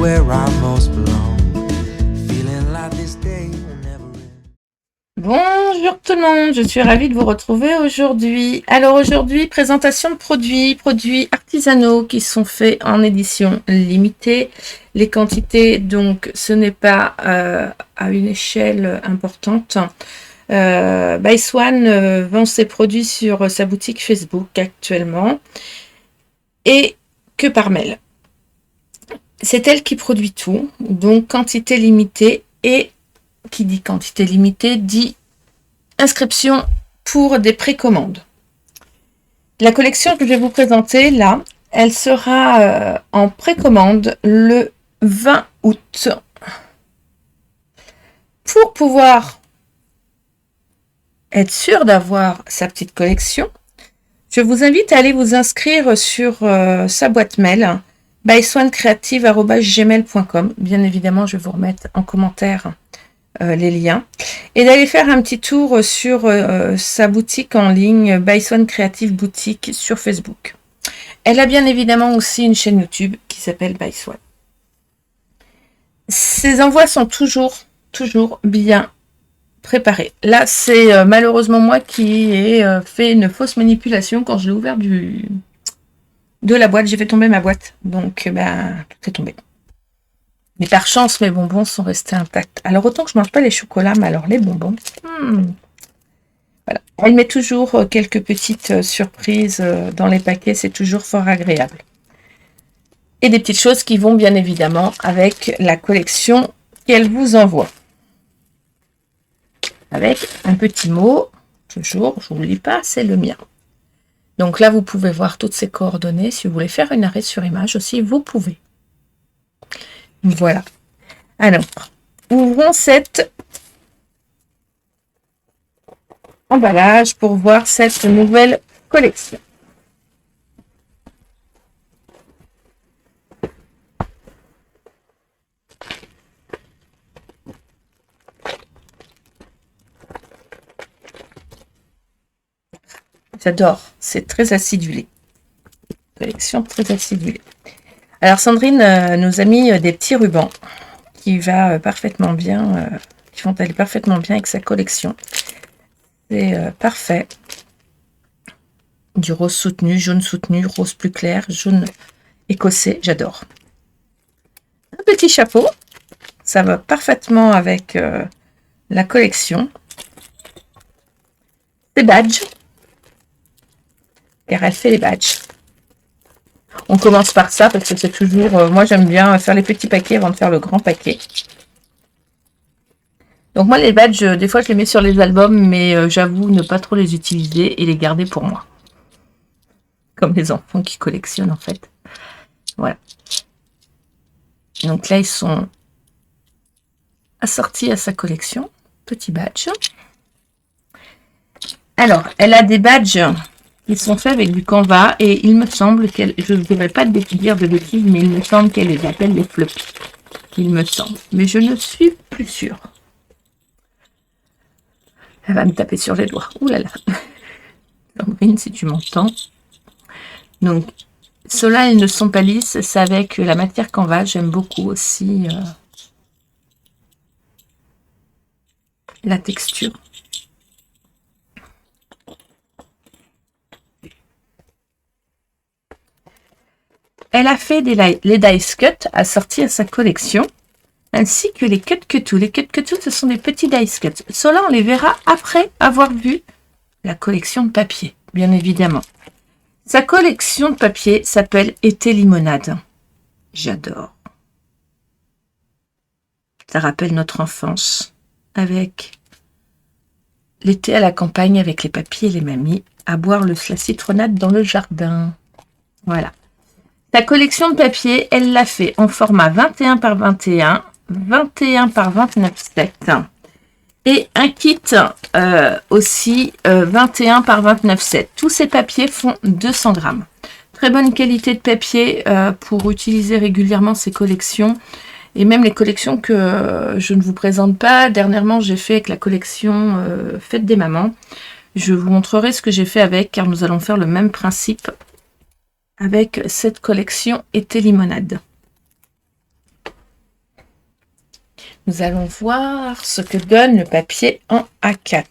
where I most belong. Feeling like this day will never end. Bonjour tout le monde, je suis ravie de vous retrouver aujourd'hui. Alors aujourd'hui, présentation de produits artisanaux qui sont faits en édition limitée. Les quantités, donc, ce n'est pas à une échelle importante. By Swan vend ses produits sur sa boutique Facebook actuellement et que par mail. C'est elle qui produit tout, donc quantité limitée, et qui dit quantité limitée dit inscription pour des précommandes. La collection que je vais vous présenter là, elle sera en précommande le 20 août. Pour pouvoir être sûr d'avoir sa petite collection, je vous invite à aller vous inscrire sur sa boîte mail byswancreative@gmail.com. Bien évidemment, je vais vous remettre en commentaire les liens, et d'aller faire un petit tour sur sa boutique en ligne By Swan Creative Boutique sur Facebook. Elle a bien évidemment aussi une chaîne YouTube qui s'appelle By Swan. Ses envois sont toujours bien préparés. Là, c'est malheureusement moi qui ai fait une fausse manipulation quand je l'ai ouvert de la boîte. J'ai fait tomber ma boîte, donc tout est tombé. Mais par chance, mes bonbons sont restés intacts. Alors, autant que je ne mange pas les chocolats, mais alors les bonbons... Voilà. Elle met toujours quelques petites surprises dans les paquets. C'est toujours fort agréable. Et des petites choses qui vont bien évidemment avec la collection qu'elle vous envoie. Avec un petit mot, toujours, je ne vous le lis pas, c'est le mien. Donc là, vous pouvez voir toutes ces coordonnées. Si vous voulez faire une arrêt sur image aussi, vous pouvez. Voilà. Alors, ouvrons cet emballage pour voir cette nouvelle collection. J'adore, c'est très acidulé. Collection très acidulée. Alors Sandrine nous a mis des petits rubans qui va parfaitement bien, qui vont aller parfaitement bien avec sa collection. C'est parfait. Du rose soutenu, jaune soutenu, rose plus clair, jaune écossais, j'adore. Un petit chapeau, ça va parfaitement avec la collection. Des badges, car elle fait les badges. On commence par ça parce que c'est toujours... moi, j'aime bien faire les petits paquets avant de faire le grand paquet. Donc moi, les badges, des fois, je les mets sur les albums, mais j'avoue ne pas trop les utiliser et les garder pour moi. Comme les enfants qui collectionnent, en fait. Voilà. Donc là, ils sont assortis à sa collection. Petit badge. Alors, elle a des badges... Ils sont faits avec du canvas et il me semble qu'elle, je ne devrais pas dire de bêtises, mais il me semble qu'elle les appelle les floppies. Il me semble, mais je ne suis plus sûre. Elle va me taper sur les doigts. Ouh là là. Sandrine, si tu m'entends. Donc, ceux-là, ils ne sont pas lisses, c'est avec la matière canvas. J'aime beaucoup aussi la texture. Elle a fait les dice cut assortis à sa collection, ainsi que les cut to. Les cut to, ce sont des petits dice cut. Ceux-là, on les verra après avoir vu la collection de papier, bien évidemment. Sa collection de papier s'appelle Été limonade. J'adore. Ça rappelle notre enfance, avec l'été à la campagne, avec les papiers et les mamies, à boire la citronnade dans le jardin. Voilà. Sa collection de papier, elle l'a fait en format 21 par 21, 21 par 29,7 et un kit aussi 21 par 29,7. Tous ces papiers font 200 grammes. Très bonne qualité de papier pour utiliser régulièrement ces collections et même les collections que je ne vous présente pas. Dernièrement, j'ai fait avec la collection Fête des mamans. Je vous montrerai ce que j'ai fait avec, car nous allons faire le même principe avec cette collection Été limonade. Nous allons voir ce que donne le papier en A4.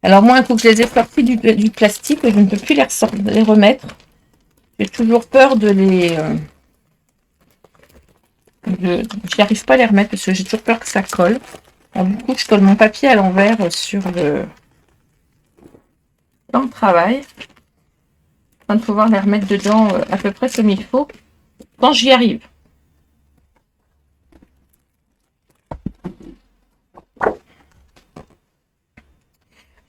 Alors moi, un coup que je les ai sortis du plastique, je ne peux plus les remettre. J'ai toujours peur de les... J'y arrive pas à les remettre parce que j'ai toujours peur que ça colle. Alors, du coup, je colle mon papier à l'envers dans le travail. Afin de pouvoir les remettre dedans à peu près comme il faut quand j'y arrive.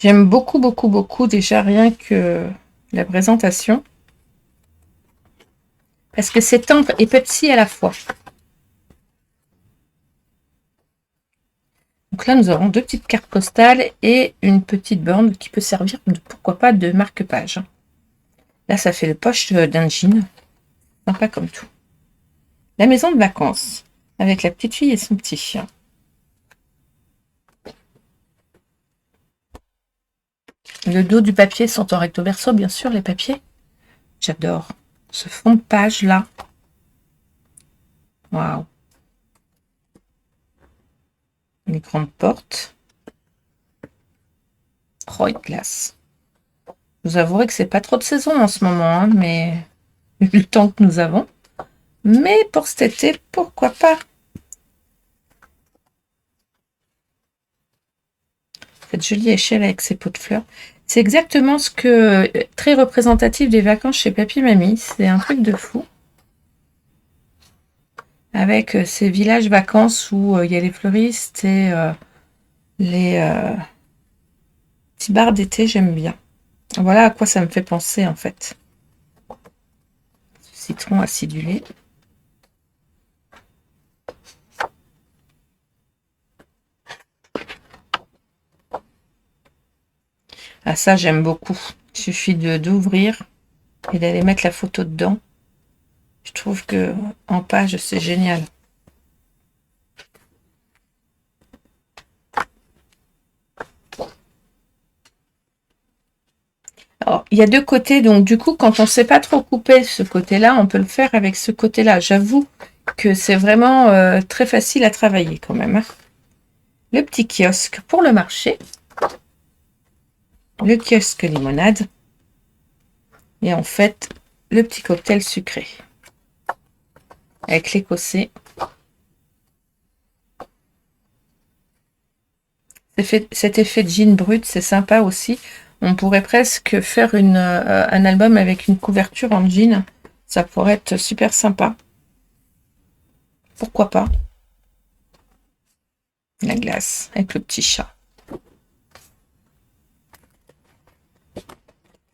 J'aime beaucoup, beaucoup, beaucoup déjà rien que la présentation. Parce que c'est tendre et petit à la fois. Donc là, nous avons deux petites cartes postales et une petite borne qui peut servir, pourquoi pas, de marque-page. Là, ça fait le poche d'un jean. Sympa comme tout. La maison de vacances, avec la petite fille et son petit chien. Le dos du papier sont en recto verso, bien sûr, les papiers. J'adore ce fond de page là. Waouh. Les grandes portes. Oh, une glace. Je vous avouerai que c'est pas trop de saison en ce moment, hein, mais vu le temps que nous avons. Mais pour cet été, pourquoi pas? Cette jolie échelle avec ses pots de fleurs. C'est exactement ce que... Très représentatif des vacances chez Papy Mamie. C'est un truc de fou. Avec ces villages vacances où il y a les fleuristes et les petits bars d'été, j'aime bien. Voilà à quoi ça me fait penser en fait. Citron acidulé. Ah ça j'aime beaucoup. Il suffit d'ouvrir et d'aller mettre la photo dedans. Je trouve que en page c'est génial. Alors, il y a deux côtés, donc du coup, quand on ne sait pas trop couper ce côté-là, on peut le faire avec ce côté-là. J'avoue que c'est vraiment très facile à travailler quand même. Hein. Le petit kiosque pour le marché. Le kiosque limonade. Et en fait, le petit cocktail sucré. Avec l'écossais. Cet effet de jean brut, c'est sympa aussi. On pourrait presque faire un album avec une couverture en jean. Ça pourrait être super sympa. Pourquoi pas? La glace avec le petit chat.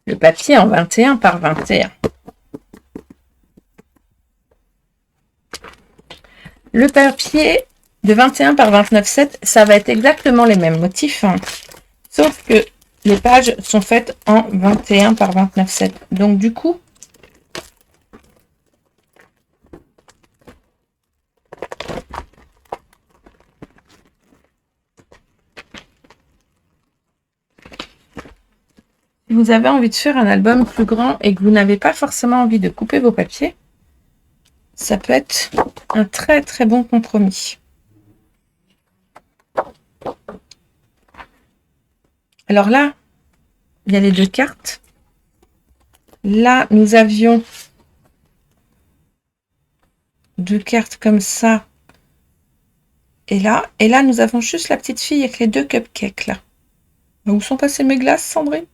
Le papier en 21 par 21. Le papier de 21 par 29,7, ça va être exactement les mêmes motifs. Hein. Sauf que les pages sont faites en 21 par 29,7. Donc du coup, si vous avez envie de faire un album plus grand et que vous n'avez pas forcément envie de couper vos papiers, ça peut être un très très bon compromis. Alors là, il y a les deux cartes. Là, nous avions deux cartes comme ça. Et là, nous avons juste la petite fille avec les deux cupcakes là. Où sont passées mes glaces, Sandrine?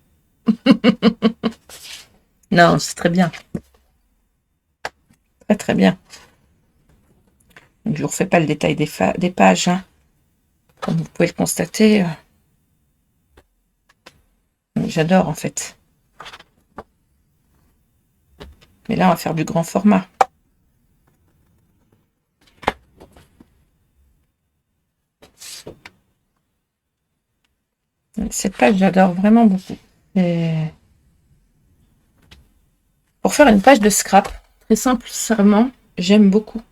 Non, c'est très bien. Très très bien. Je ne vous refais pas le détail des pages. Hein. Comme vous pouvez le constater. J'adore en fait. Mais là, on va faire du grand format. Cette page, j'adore vraiment beaucoup. Et pour faire une page de scrap, très sincèrement, j'aime beaucoup.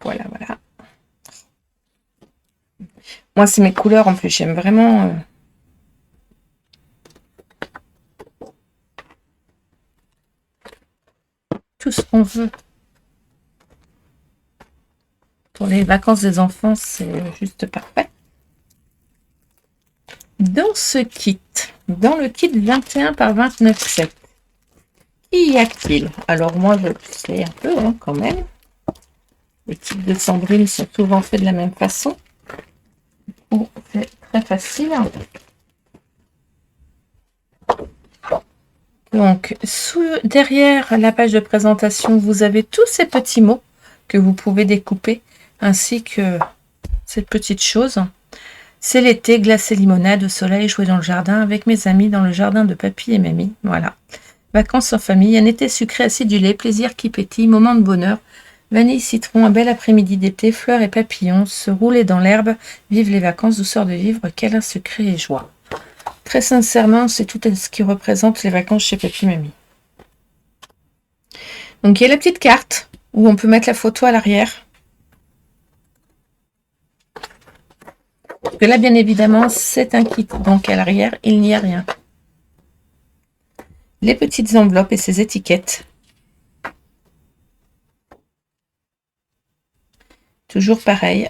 Voilà, voilà. Moi, c'est mes couleurs en plus. J'aime vraiment. tout ce qu'on veut. Pour les vacances des enfants, c'est juste parfait. Dans ce kit, dans le kit 21 par 29,7, qui y a-t-il? Alors moi, je sais un peu hein, quand même. Les kits de Sandrine sont souvent faits de la même façon. C'est très facile. Donc, derrière la page de présentation, vous avez tous ces petits mots que vous pouvez découper, ainsi que cette petite chose. C'est l'été, glace et limonade, au soleil, jouer dans le jardin avec mes amis dans le jardin de papy et mamie. Voilà. Vacances en famille, un été sucré acidulé, plaisir qui pétille, moment de bonheur, vanille, citron, un bel après-midi d'été, fleurs et papillons, se rouler dans l'herbe, vive les vacances, douceur de vivre, câlin secret et joie. Très sincèrement, c'est tout ce qui représente les vacances chez papy et mamie. Donc il y a la petite carte où on peut mettre la photo à l'arrière. Parce que là, bien évidemment, c'est un kit. Donc à l'arrière, il n'y a rien. Les petites enveloppes et ces étiquettes. Toujours pareil.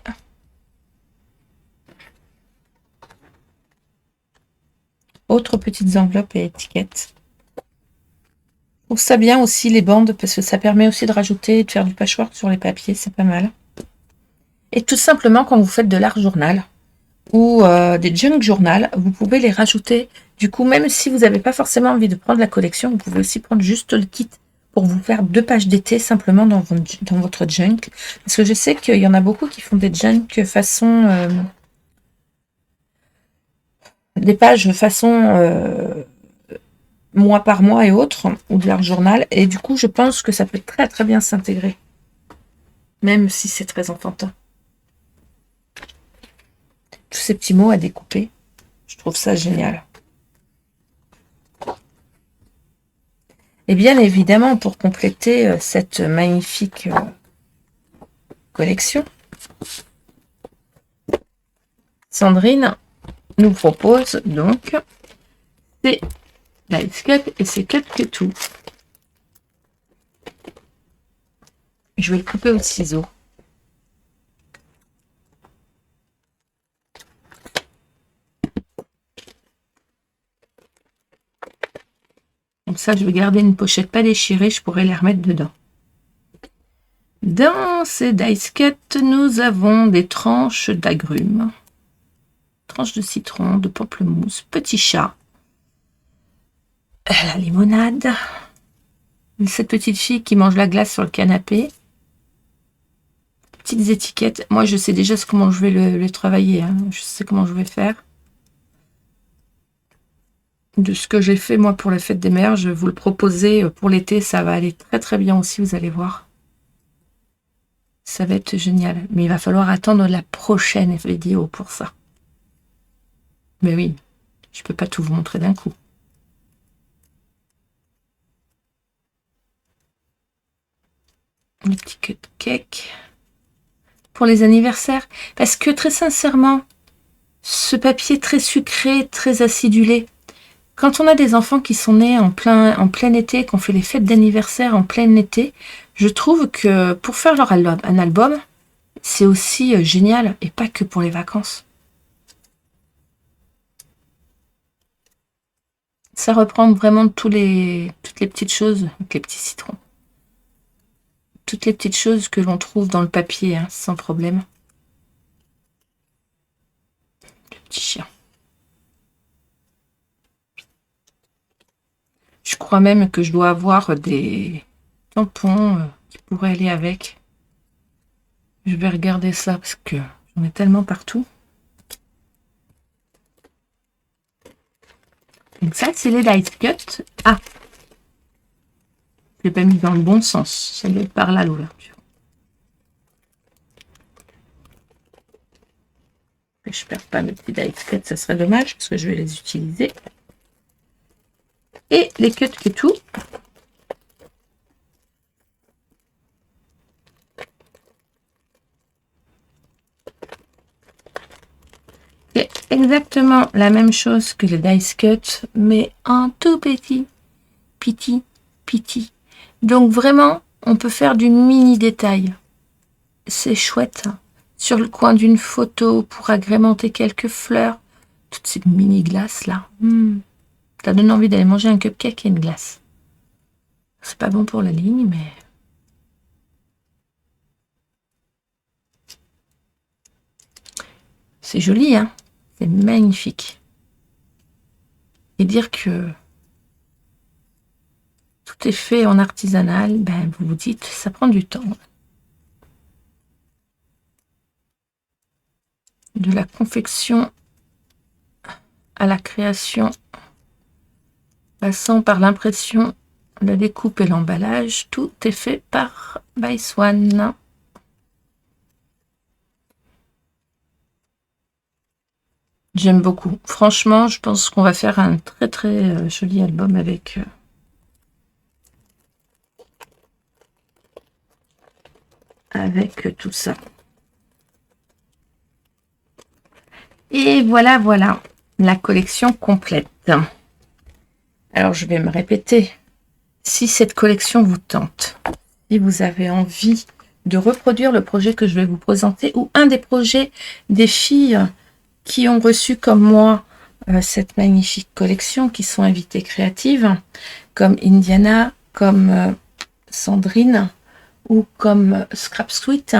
Autres petites enveloppes et étiquettes. Je trouve ça bien aussi les bandes parce que ça permet aussi de rajouter et de faire du patchwork sur les papiers, c'est pas mal. Et tout simplement quand vous faites de l'art journal ou des junk journal, vous pouvez les rajouter. Du coup, même si vous n'avez pas forcément envie de prendre la collection, vous pouvez aussi prendre juste le kit pour vous faire 2 pages d'été simplement dans votre junk. Parce que je sais qu'il y en a beaucoup qui font des junk façon... des pages façon mois par mois et autres, ou de l'art journal. Et du coup, je pense que ça peut très très bien s'intégrer. Même si c'est très enfantin. Tous ces petits mots à découper. Je trouve ça génial. Et bien évidemment, pour compléter cette magnifique collection, Sandrine nous propose donc ces dice cut et ces cut que tout. Je vais le couper au ciseau. Comme ça, je vais garder une pochette pas déchirée, je pourrais les remettre dedans. Dans ces dice cut, nous avons des tranches d'agrumes, tranches de citron, de pamplemousse, petit chat, la limonade, cette petite fille qui mange la glace sur le canapé, petites étiquettes. Moi, je sais déjà comment je vais le travailler, hein. Je sais comment je vais faire. De ce que j'ai fait moi pour la fête des mères, je vais vous le proposer pour l'été, ça va aller très très bien aussi, vous allez voir. Ça va être génial, mais il va falloir attendre la prochaine vidéo pour ça. Mais oui, je peux pas tout vous montrer d'un coup. Le petit cupcake pour les anniversaires, parce que très sincèrement, ce papier très sucré, très acidulé, quand on a des enfants qui sont nés en plein été, qu'on fait les fêtes d'anniversaire en plein été, je trouve que pour faire un album, c'est aussi génial, et pas que pour les vacances. Ça reprend vraiment toutes les petites choses, les petits citrons. Toutes les petites choses que l'on trouve dans le papier, hein, sans problème. Le petit chien. Je crois même que je dois avoir des tampons qui pourraient aller avec. Je vais regarder ça parce que j'en ai tellement partout. Donc ça, c'est les dice cut. Ah, je l'ai pas mis dans le bon sens. Ça doit être par là l'ouverture. Je perds pas mes petits dice cut, ça serait dommage parce que je vais les utiliser. Et les cut que tout. C'est exactement la même chose que le dice cut, mais en tout petit. Donc vraiment, on peut faire du mini détail. C'est chouette. Sur le coin d'une photo pour agrémenter quelques fleurs. Toutes ces mini glaces là. Ça donne envie d'aller manger un cupcake et une glace. C'est pas bon pour la ligne, mais... C'est joli, hein? C'est magnifique. Et dire que tout est fait en artisanal, ben vous vous dites, ça prend du temps. De la confection à la création, passant par l'impression, la découpe et l'emballage, tout est fait par By Swan. J'aime beaucoup. Franchement, je pense qu'on va faire un très très joli album avec tout ça. Et voilà, voilà, la collection complète. Alors, je vais me répéter. Si cette collection vous tente, si vous avez envie de reproduire le projet que je vais vous présenter, ou un des projets des filles qui ont reçu comme moi cette magnifique collection, qui sont invitées créatives, comme Indiana, comme Sandrine, ou comme Scrap Sweet.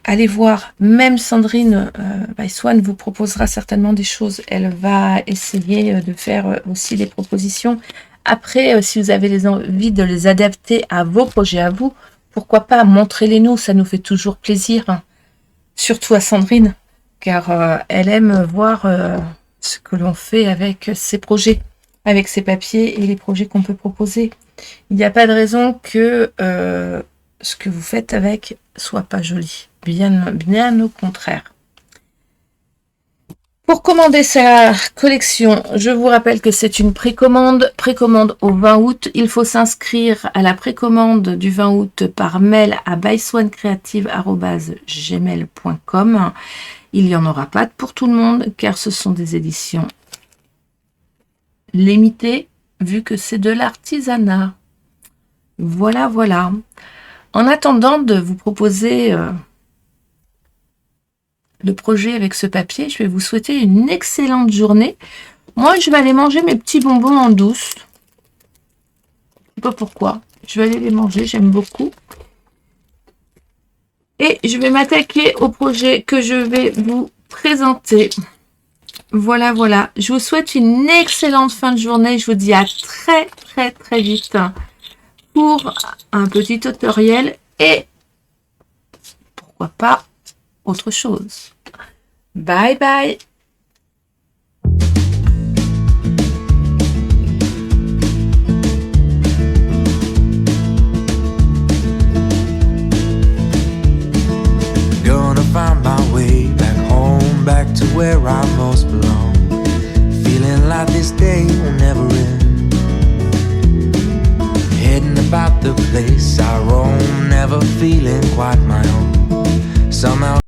Allez voir, même Sandrine By Swan vous proposera certainement des choses. Elle va essayer de faire aussi des propositions. Après, si vous avez envie de les adapter à vos projets à vous, pourquoi pas, montrez-les-nous, ça nous fait toujours plaisir. Surtout à Sandrine, car elle aime voir ce que l'on fait avec ses projets, avec ses papiers et les projets qu'on peut proposer. Il n'y a pas de raison que ce que vous faites avec soit pas joli. Bien au contraire. Pour commander sa collection, je vous rappelle que c'est une précommande au 20 août. Il faut s'inscrire à la précommande du 20 août par mail à byswancreative@gmail.com. Il n'y en aura pas pour tout le monde car ce sont des éditions limitées vu que c'est de l'artisanat. Voilà, voilà. En attendant de vous proposer le projet avec ce papier, je vais vous souhaiter une excellente journée. Moi, je vais aller manger mes petits bonbons en douce. Je sais pas pourquoi. Je vais aller les manger, j'aime beaucoup. Et je vais m'attaquer au projet que je vais vous présenter. Voilà, voilà. Je vous souhaite une excellente fin de journée. Je vous dis à très, très, très vite pour un petit tutoriel et pourquoi pas autre chose. Bye bye. Gonna find my way back home, back to where I most belong. Feeling like this day will never end. Heading about the place I roam, never feeling quite my own. Somehow